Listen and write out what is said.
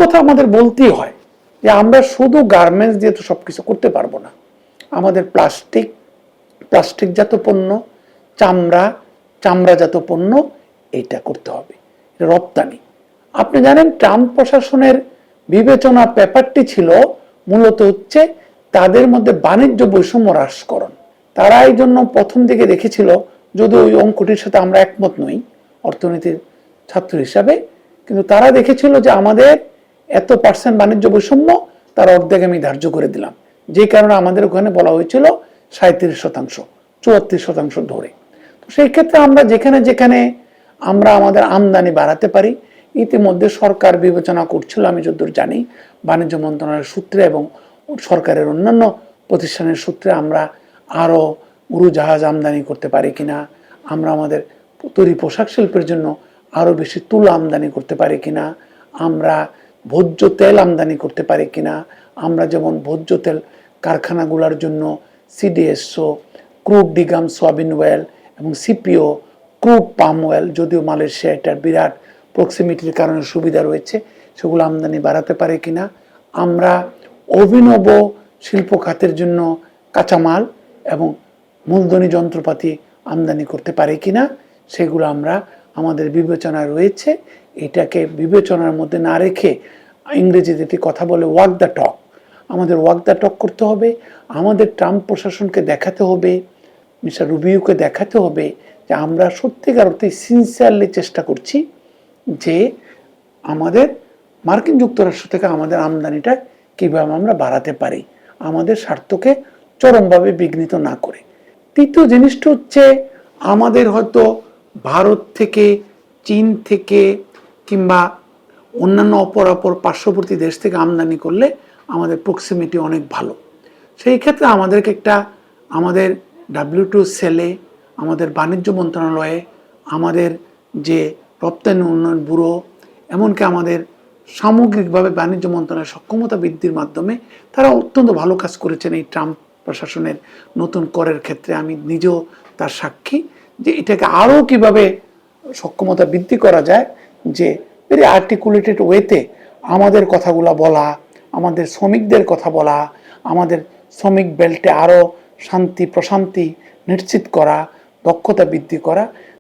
কথা আমাদের বলতেই হয় যে আমরা শুধু গার্মেন্টস দিয়ে তো সবকিছু করতে পারবো না। আমাদের প্লাস্টিকজাত পণ্য, চামড়াজাত পণ্য, এটা করতে হবে, এটা রপ্তানি। আপনি জানেন ট্রাম্প প্রশাসনের বিবেচনা ব্যাপারটি ছিল মূলত হচ্ছে তাদের মধ্যে বাণিজ্য বৈষম্য হ্রাসকরণ। তারা এই জন্য প্রথম দিকে দেখেছিল, যদি ওই অঙ্কটির সাথে আমরা একমত নই অর্থনীতির ছাত্র হিসাবে, কিন্তু তারা দেখেছিল যে আমাদের এত % বাণিজ্য বৈষম্য, তার অর্ধেক আমি ধার্য করে দিলাম, যে কারণে আমাদের ওখানে বলা হয়েছিল 37%, 74% ধরে। তো সেই ক্ষেত্রে আমরা যেখানে যেখানে আমরা আমাদের আমদানি বাড়াতে পারি, ইতিমধ্যে সরকার বিবেচনা করছিল, আমি যতদূর জানি বাণিজ্য মন্ত্রণালয়ের সূত্রে এবং সরকারের অন্যান্য প্রতিষ্ঠানের সূত্রে, আমরা আরও উড়োজাহাজ আমদানি করতে পারি কিনা, আমরা আমাদের তৈরি পোশাক শিল্পের জন্য আরও বেশি তুলা আমদানি করতে পারি কিনা, আমরা ভোজ্য তেল আমদানি করতে পারি কিনা, আমরা যেমন ভোজ্য তেল কারখানাগুলোর জন্য সিডিএসও, ক্রুড ডিগাম সয়াবিন অয়েল এবং সিপিও, ক্রুড পাম অয়েল, যদিও মালয়েশিয়া এটার বিরাট প্রক্সিমিটির কারণে সুবিধা রয়েছে, সেগুলো আমদানি বাড়াতে পারে কিনা, আমরা অভিনব শিল্প খাতের জন্য কাঁচামাল এবং মূলধনী যন্ত্রপাতি আমদানি করতে পারে কিনা, সেগুলো আমরা আমাদের বিবেচনায় রয়েছে। এটাকে বিবেচনার মধ্যে না রেখে, ইংরেজিতে একটি কথা বলে ওয়াক দ্য টক, আমাদের ওয়াক দ্য টক করতে হবে। আমাদের ট্রাম্প প্রশাসনকে দেখাতে হবে, মিস্টার রুবিওকে দেখাতে হবে যে আমরা সত্যিকার অর্থে সিনসিয়ারলি চেষ্টা করছি যে আমাদের মার্কিন যুক্তরাষ্ট্র থেকে আমাদের আমদানিটা কীভাবে আমরা বাড়াতে পারি, আমাদের স্বার্থকে চরমভাবে বিঘ্নিত না করে। তৃতীয় জিনিসটা হচ্ছে, আমাদের হয়তো ভারত থেকে, চীন থেকে কিংবা অন্যান্য অপর পার্শ্ববর্তী দেশ থেকে আমদানি করলে আমাদের প্রক্সিমিটি অনেক ভালো। সেই ক্ষেত্রে আমাদেরকে আমাদের WTO সেলে, আমাদের বাণিজ্য মন্ত্রণালয়ে, আমাদের যে রপ্তানি উন্নয়ন ব্যুরো, এমনকি আমাদের সামগ্রিকভাবে বাণিজ্য মন্ত্রণালয়ের সক্ষমতা বৃদ্ধির মাধ্যমে তারা অত্যন্ত ভালো কাজ করেছেন। এই ট্রাম্প প্রশাসনের নতুন করের ক্ষেত্রে আমি নিজেও তার সাক্ষী, যে এটাকে আরও কিভাবে সক্ষমতা বৃদ্ধি করা যায়, যে ভেরি আর্টিকুলেটেড ওয়েতে আমাদের কথাগুলো বলা, আমাদের শ্রমিকদের কথা বলা, আমাদের শ্রমিক বেল্টে আরও শান্তি প্রশান্তি নিশ্চিত করা, দক্ষতা বৃদ্ধি করা।